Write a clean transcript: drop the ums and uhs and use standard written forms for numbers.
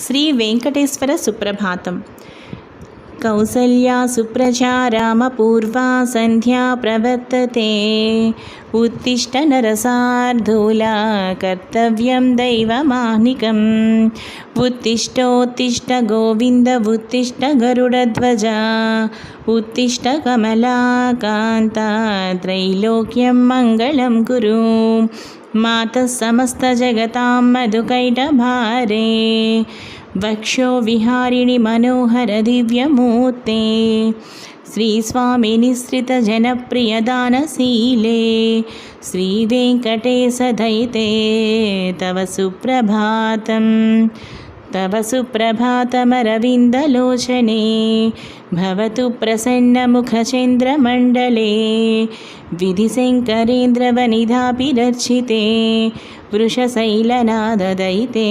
శ్రీ వెంకటేశ్వర సుప్రభాతం. కౌసల్యా సుప్రజా రామపూర్వా సంధ్యా ప్రవర్తతే. ఉత్తిష్ట నరసార్ధూలా కర్తవ్యం దైవమాహ్నికం. ఉత్తిష్టోత్తిష్ట గోవింద ఉత్తిష్ట గరుడధ్వజ. ఉత్తిష్ట కమలాకాంత త్రైలోక్యం మంగళం కురు. మాతః సమస్త జగతాం మధుకైటభారే. వక్షో విహారిణి మనోహర దివ్యమూర్తే. శ్రీస్వామి నిశ్రిత జనప్రియ దానశీలే. శ్రీ వెంకటేశ దయితే తవ సుప్రభాతం. తవ సుప్రభాతమరవిందలోచనే. భవతు ప్రసన్నముఖచంద్రమండలే. విధిశంకరేంద్రవనిధాభిరర్చితే. వృషశైలనాదదయితే